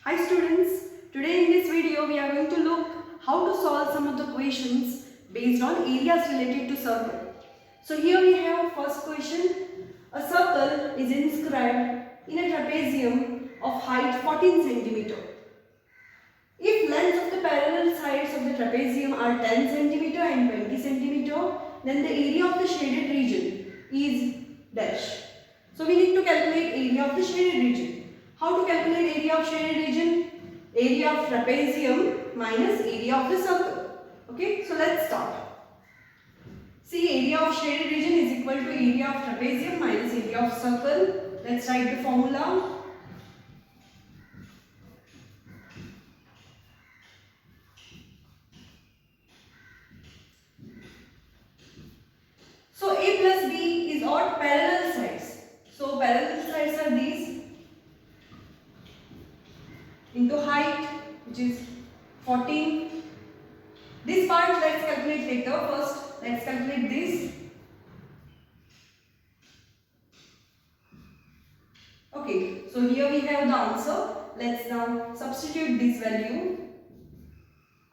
Hi students, today in this video we are going to look how to solve some of the questions based on areas related to circle. So here we have first question. A circle is inscribed in a trapezium of height 14 cm. If lengths of the parallel sides of the trapezium are 10 cm and 20 cm, then the area of the shaded region is dash. So we need to calculate area of the shaded region. How to calculate area of shaded region? Area of trapezium minus area of the circle. Okay, so let's start. See, area of shaded region is equal to area of trapezium minus area of circle. Let's write the formula. So A plus B is odd parallel sides. So parallel sides are these into height, which is 14. This part let's calculate later. First let's calculate this. Okay, so here we have the answer. Let's now substitute this value.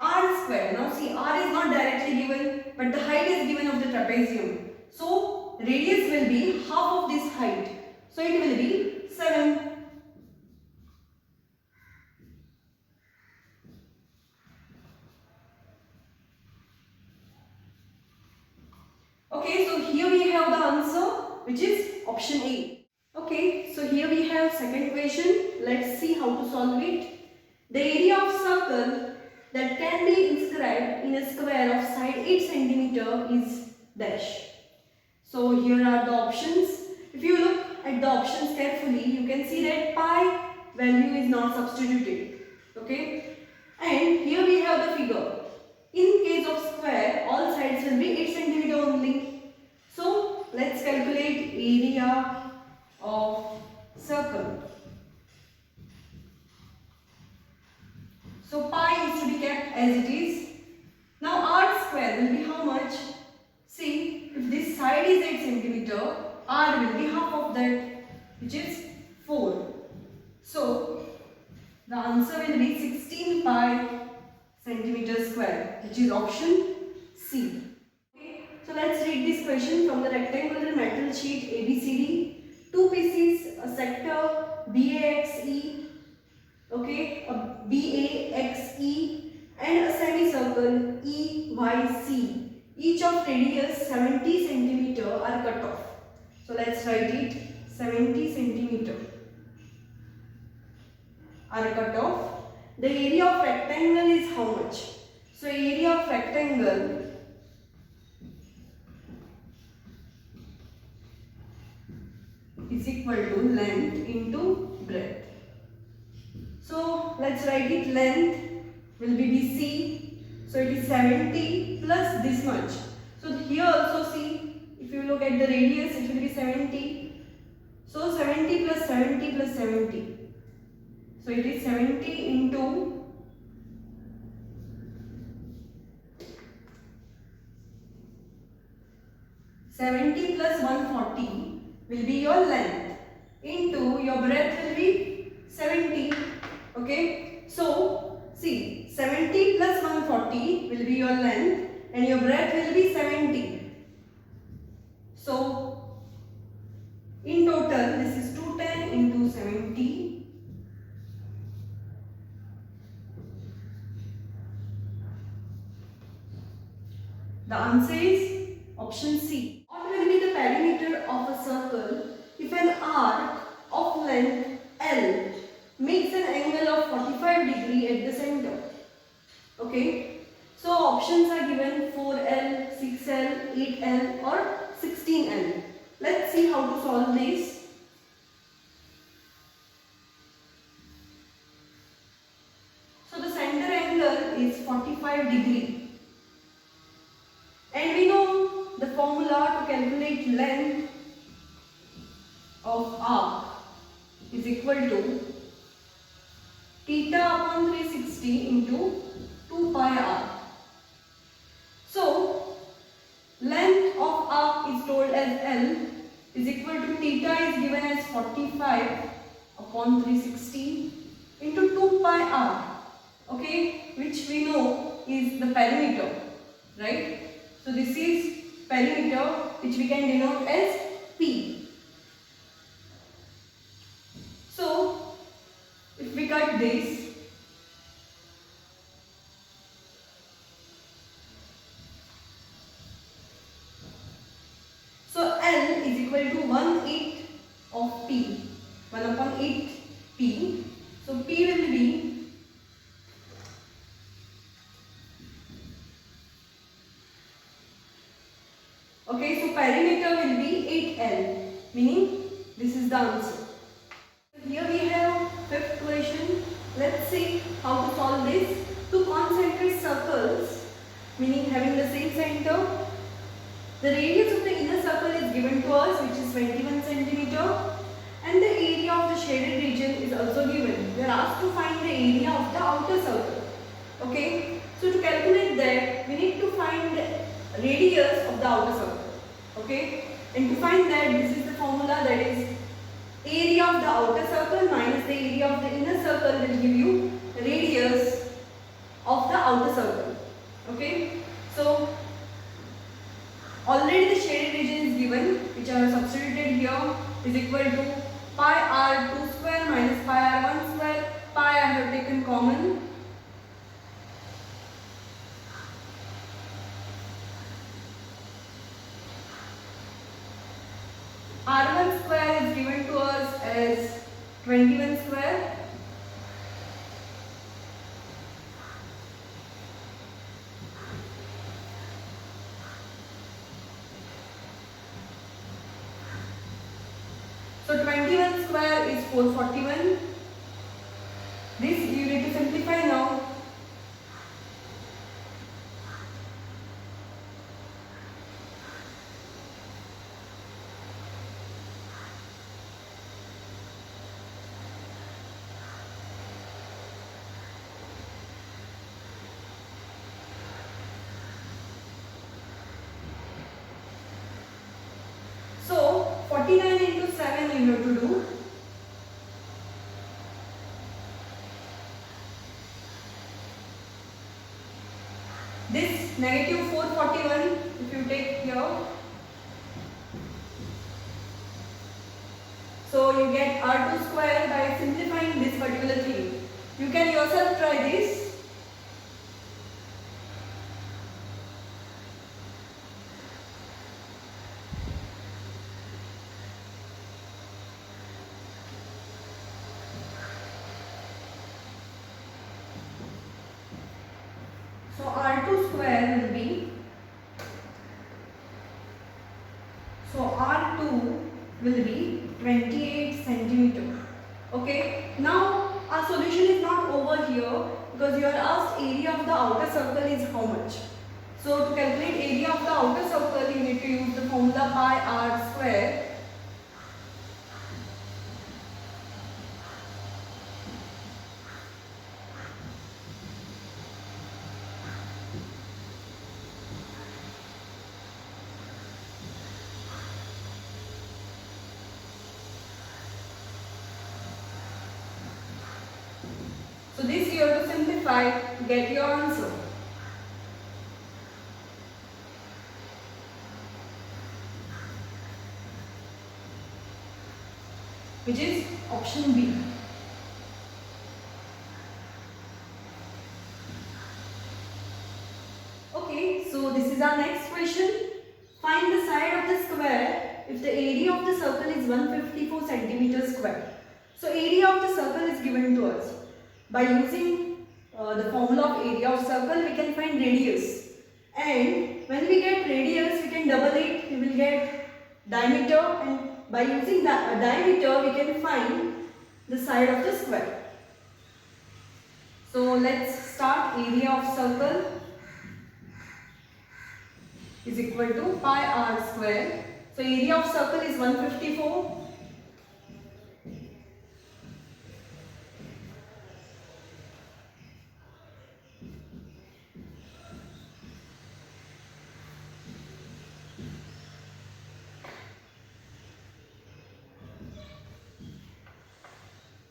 R square. Now see, R is not directly given, but the height is given of the trapezium. So radius will be half of this height. So it will be 7. Okay, so here we have the answer, which is option A. Okay, so here we have second question. Let's see how to solve it. The area of circle that can be inscribed in a square of side 8 cm is dash. So here are the options. If you look at the options carefully, you can see that pi value is not substituted. Okay, and here we have the figure. In case of square, all sides will be 8 cm only. So let's calculate area of circle. So pi is to be kept as it is. Now r square will be how much? See, if this side is 8 cm, r will be half of that, which is 4. So the answer will be 16 pi centimeter square, which is option C. Okay, so let's read this question from the rectangular metal sheet ABCD. Two pieces, a sector BAXE, okay, a BAXE and a semicircle EYC. Each of radius 70 cm are cut off. So let's write it. 70 cm are cut off. The area of rectangle is how much? So area of rectangle is equal to length into breadth. So let's write it. Length will be BC. So it is 70 plus this much. So here also see, if you look at the radius, it will be 70. So 70 plus 70 plus 70. So it is 70 into 70 plus 140 will be your length into your breadth will be 70. Okay. So see, 70 plus 140 will be your length and your breadth will be 70. So in total this is 210 into 70. The answer is option C. What will be the perimeter of a circle if an arc of length L makes an angle of 45 degree at the center? Okay. So options are given 4L, 6L, 8L or 16L. Let's see how to solve this. So the center angle is 45 degree. And we know the formula to calculate length of arc is equal to theta upon 360 into 2 pi r. So length of arc is told as L is equal to theta is given as 45 upon 360 into 2 is the perimeter, right? So this is perimeter, which we can denote as P. So if we cut this, so L is equal to 1/8 of P, 1/8 P. So P will be okay, so perimeter will be 8L, meaning this is the answer. Here we have fifth question. Let's see how to solve this. Two concentric circles, meaning having the same center. The radius of the inner circle is given to us, which is 21 centimeter, and the area of the shaded region is also given. We are asked to find the area of the outer circle. Okay, so to calculate that, we need to find the radius of the outer circle. Okay, and to find that, this is the formula, that is area of the outer circle minus the area of the inner circle will give you radius of the outer circle. Okay, so already the shaded region is given, which I have substituted here, is equal to pi r2 square minus pi r1 square. Pi I have taken common. R1 square is given to us as 21 square. So 21 square is 441. This you need to simplify now. So 49 into 7 you have to do. This negative 441, if you take here, so you get R2 square by simplifying this particular thing. You can yourself try this. So R2 square will be, so R2 will be 28 centimeter. Okay, now our solution is not over here, because you are asked area of the outer circle is how much. So to calculate area of the outer circle, you need to use the formula pi r square. So this you have to simplify to get your answer. Which is option B. Okay, so this is our next question. Find the side of the square if the area of the circle is 154 centimeters square. So area of the circle is given to us. By using the formula of area of circle, we can find radius. And when we get radius, we can double it. We will get diameter, and by using the diameter, we can find the side of the square. So let's start. Area of circle is equal to pi r square. So area of circle is 154.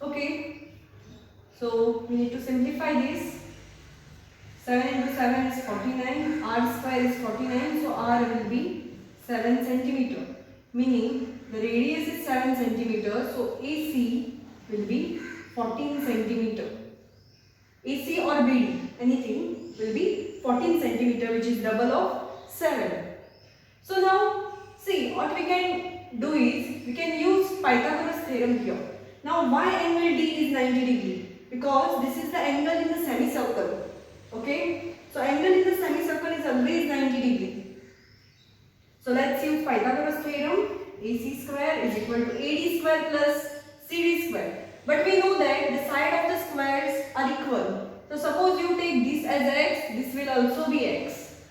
Okay, so we need to simplify this. 7 into 7 is 49. R square is 49. So R will be 7 centimeter. Meaning the radius is 7 centimeter. So AC will be 14 centimeter. AC or BD, anything will be 14 centimeter, which is double of 7. So now see, what we can do is we can use Pythagoras theorem here. Now why angle D is 90 degree? Because this is the angle in the semicircle. Okay, so angle in the semicircle is always 90 degree. So let's use Pythagoras theorem. AC square is equal to AD square plus CD square. But we know that the side of the squares are equal. So suppose you take this as x, this will also be x.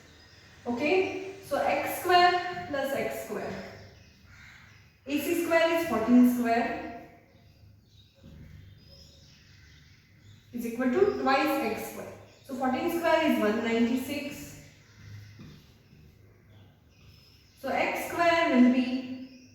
Okay, so x square plus x square. AC square is 14 square is equal to twice x square. So 14 square is 196. So x square will be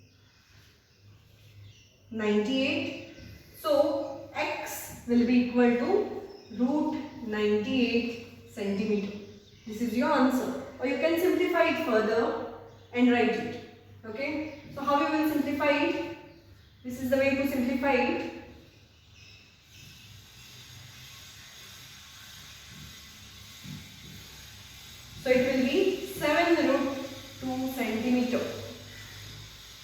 98. So x will be equal to root 98 centimeter. This is your answer. Or you can simplify it further and write it. Okay. So how you will simplify it? This is the way to simplify it. So it will be 7 root 2 centimeter.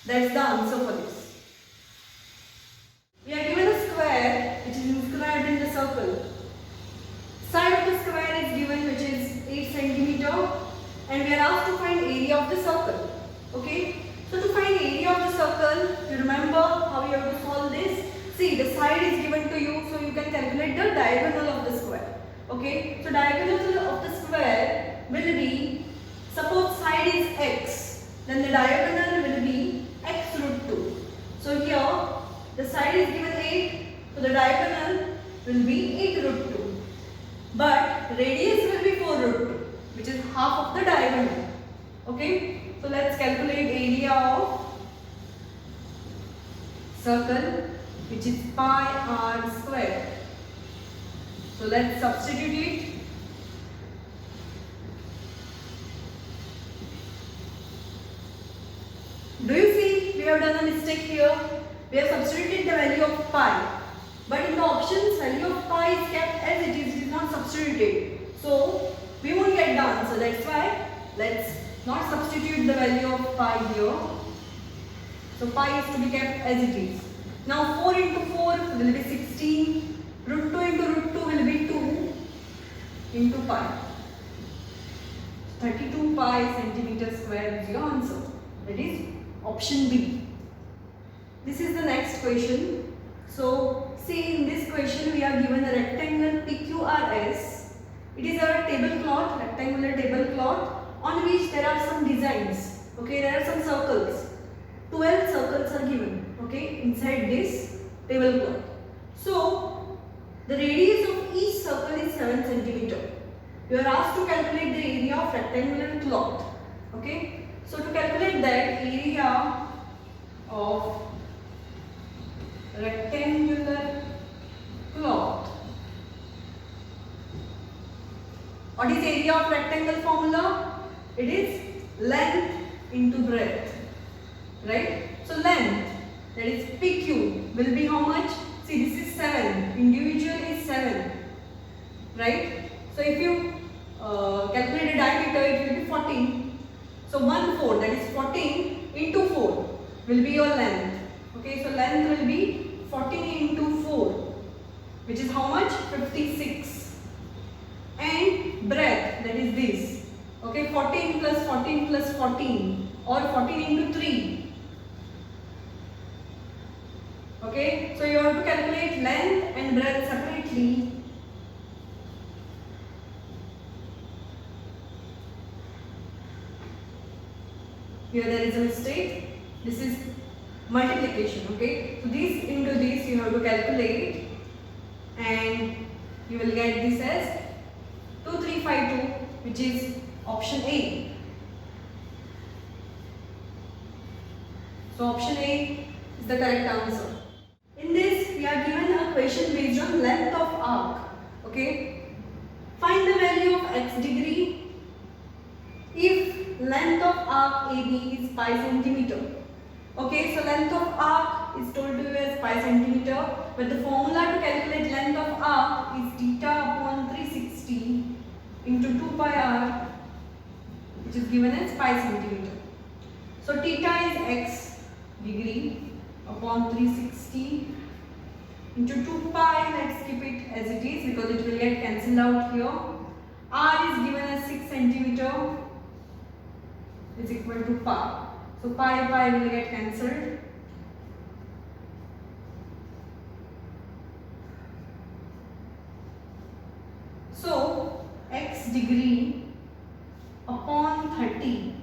That's the answer for this. We are given a square which is inscribed in the circle. Side of the square is given, which is 8 centimeter, and we are asked to find area of the circle. Okay. So to find area of the circle, you remember how you have to solve this? See, the side is given to you, so you can calculate the diagonal of the square. Okay. So diagonal of the square will be, suppose side is x, then the diagonal will be x root 2. So here the side is given 8, so the diagonal will be 8 root 2. But radius will be 4 root 2, which is half of the diagonal. Okay, so let's calculate area of circle, which is pi r square. So let's substitute it. Do you see we have done a mistake here? We have substituted the value of pi. But in the options, value of pi is kept as it is not substituted. So we won't get the answer. That's why let's not substitute the value of pi here. So pi is to be kept as it is. Now 4 into 4 will be 16. Root 2 into root 2 will be 2 into pi. 32 pi centimeter square is your answer. That is option B. This is the next question. So see, in this question we are given a rectangle PQRS. It is a tablecloth, rectangular tablecloth, on which there are some designs. Okay, there are some circles. 12 circles are given. Okay, inside this tablecloth. So the radius of each circle is 7 centimeter. You are asked to calculate the area of rectangular cloth. Okay, so to calculate that, area of rectangular cloth. What is area of rectangle formula? It is length into breadth, right? So length, that is PQ, will be how much? See, this is 7, individual is 7, right? So if you calculate a diameter, it will be 14. So 1/4, that is 14 into 4 will be your length. Okay, so length will be 14 into 4, which is how much? 56. And breadth, that is this. Okay, 14 plus 14 plus 14, or 14 into 3. Okay, so you have to calculate length and breadth separately. Here there is a mistake. This is multiplication. Okay, so this into this you have to calculate, and you will get this as 2352, which is option A. So option A is the correct answer. In this we are given a question based on length of arc. Okay, find the value of x degree if length of arc AB is pi centimeter. Okay, so length of arc is told to you as pi centimeter, but the formula to calculate length of arc is theta upon 360 into 2 pi r, which is given as pi centimeter. So theta is x degree upon 360 into 2 pi, let's keep it as it is because it will get cancelled out here. R is given as 6 centimeter is equal to pi. So pi will get cancelled. So x degree upon 30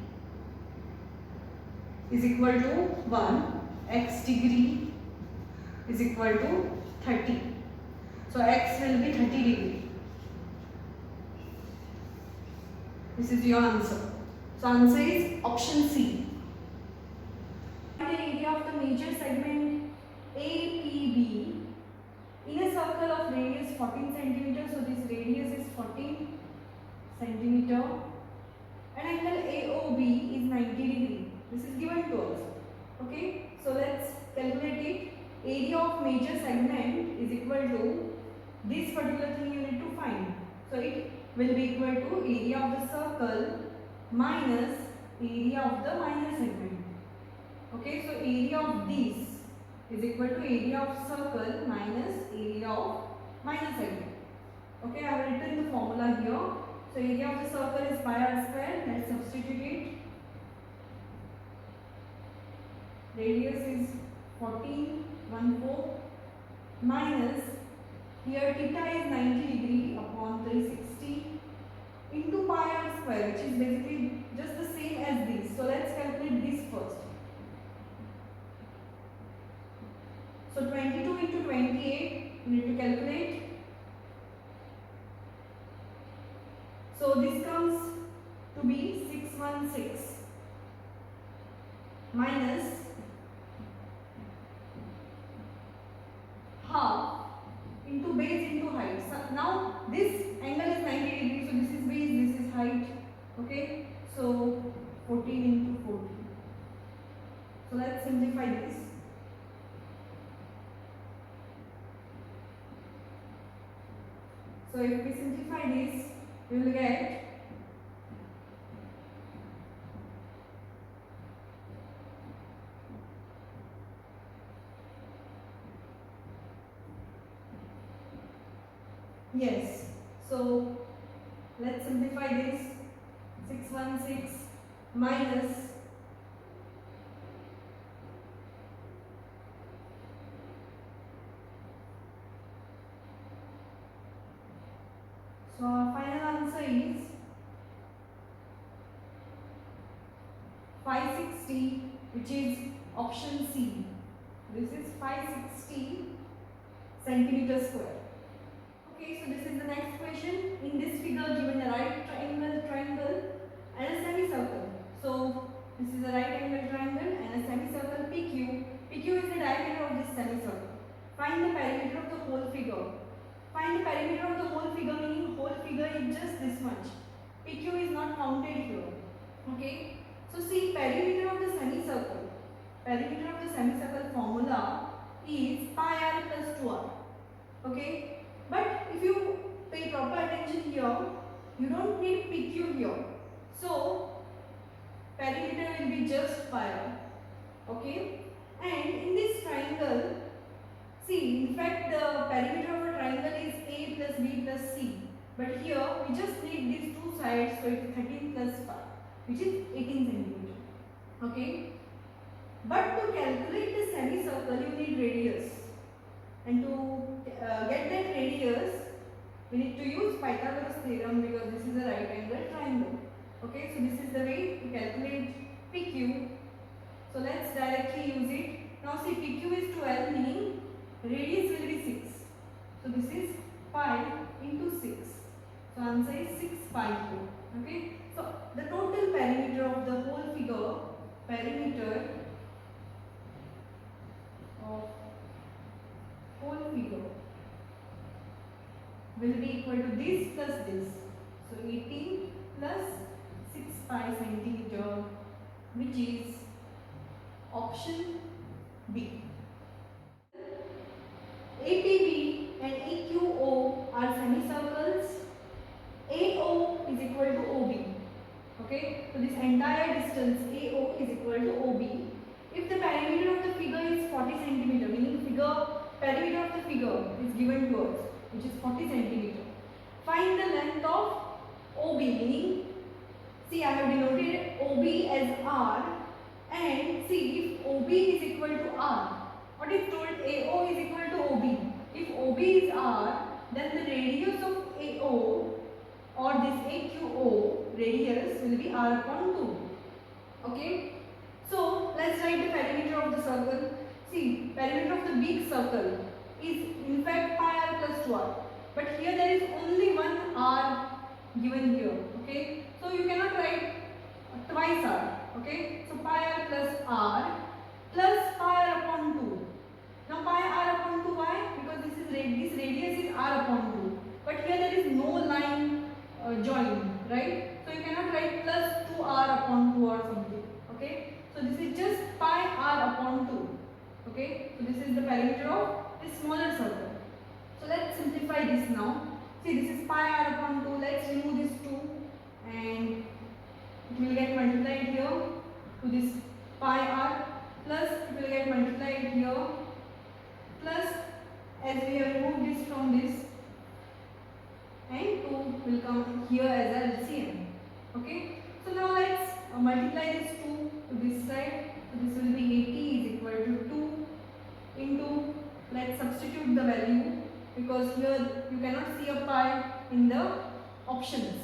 is equal to 1. X degree is equal to 30. So x will be 30 degree. This is your answer. So answer is option C. The area of the major segment APB in a circle of radius 14 centimeter. So this radius is 14 centimeter and angle AOB is 90 degree. This is given to us. Okay. So let's calculate it. Area of major segment is equal to this particular thing you need to find. So it will be equal to area of the circle minus area of the minor segment. Okay, so area of this is equal to area of circle minus area of minor segment. Okay, I have written the formula here. So area of the circle is pi r square. Let's substitute it. Radius is 14 minus here theta is 90 degree upon 360 into pi r square, which is basically just the same as this. So let's calculate this first. So 22 into 28 you need to calculate. So this comes to be 616 minus half into base into height. So now this angle is 90 degrees, so this is base, this is height. Okay, so 14 into 14. So let's simplify this. So if we simplify this, we will get yes. So let's simplify this. 616 minus so our final answer is 560, which is option C. This is 560 centimeter square. Okay, so this is the next question. In this figure, given a right triangle and a semicircle. So this is a right angle triangle and a semicircle PQ. PQ is the diameter of this semicircle. Find the perimeter of the whole figure. Find the perimeter of the whole figure, meaning whole figure is just this much. PQ is not counted here. Okay. So see, perimeter of the semicircle. Perimeter of the semicircle formula is pi r plus 2r. Okay. But if you pay proper attention here, you don't need PQ here. So perimeter will be just pi r. Okay. And in this triangle, see, in fact the perimeter of a triangle is A plus B plus C. But here we just need these two sides, so it is 13 plus 5, which is 18 centimeter. Okay. But to calculate the semicircle, you need radius. And to get that radius, we need to use Pythagoras theorem because this is a right angle triangle. Okay, so this is the way to calculate PQ. So let's directly use it. Now see, PQ is 12, meaning radius will be 6. So this is pi into 6. So answer is 6 pi here. Okay, so the total perimeter of the whole figure, perimeter of whole figure will be equal to this plus this. So 80 plus 6 pi centimeter, which is option B. APB and EQO are semicircles. AO is equal to OB. Okay, so this entire distance AO is equal to OB. If the perimeter of the figure is 40 centimeter, meaning perimeter of the figure is given to us, which is 40 centimeter. Find the length of OB, meaning, see, I have denoted OB as R, and see, if OB is equal to R, what is told? AO is equal to OB. If OB is R, then the radius of AO or this AQO radius will be R upon 2. Okay. So let's write the perimeter of the circle. See, perimeter of the big circle is in fact pi r plus 2r. But here there is only one r given here. Okay. So you cannot write twice r. Okay. So pi r plus r plus pi r upon 2. Now pi r upon 2, why? Because this radius is r upon 2. But here there is no line join, right? So you cannot write plus 2r upon 2 or something. Okay. So this is just pi r upon 2. Okay. So this is the perimeter of this smaller circle. So let's simplify this now. See, this is pi r upon 2. Let's remove this 2 and it will get multiplied here to this pi r, plus it will get multiplied here, plus as we have removed this from this, and 2 will come here as LCM. Okay. So now let's multiply this 2 to this side. So this will be 80 is equal to 2 into, let's substitute the value because here you cannot see a pi in the options.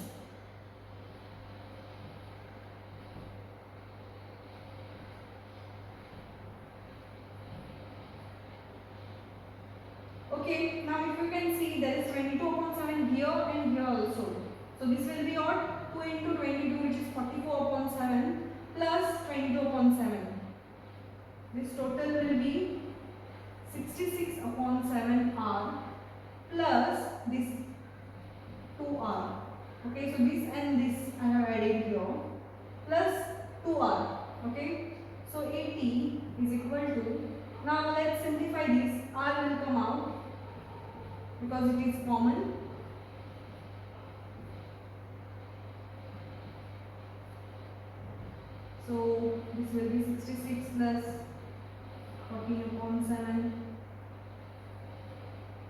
Okay, now if you can see there is 22 upon 7 here and here also. So this will be what? 2 into 22, which is 44 upon 7 plus 22 upon 7. This total will be 66 upon 7r plus this 2r. Okay, so this and this I have added here plus 2r. Okay, so 80 is equal to, now let's simplify this, r will come out because it is common. So this will be 66 plus 14 upon 7.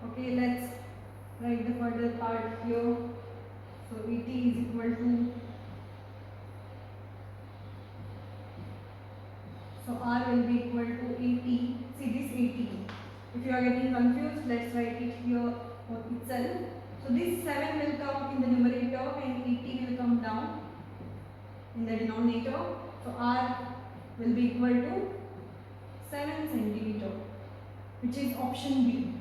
Okay, let's write the further part here. So 80 is equal to, so r will be equal to 80. See this 80. If you are getting confused, let's write it here itself. So this 7 will come in the numerator and 80 will come down in the denominator. So r will be equal to 7 centimeter, which is option B.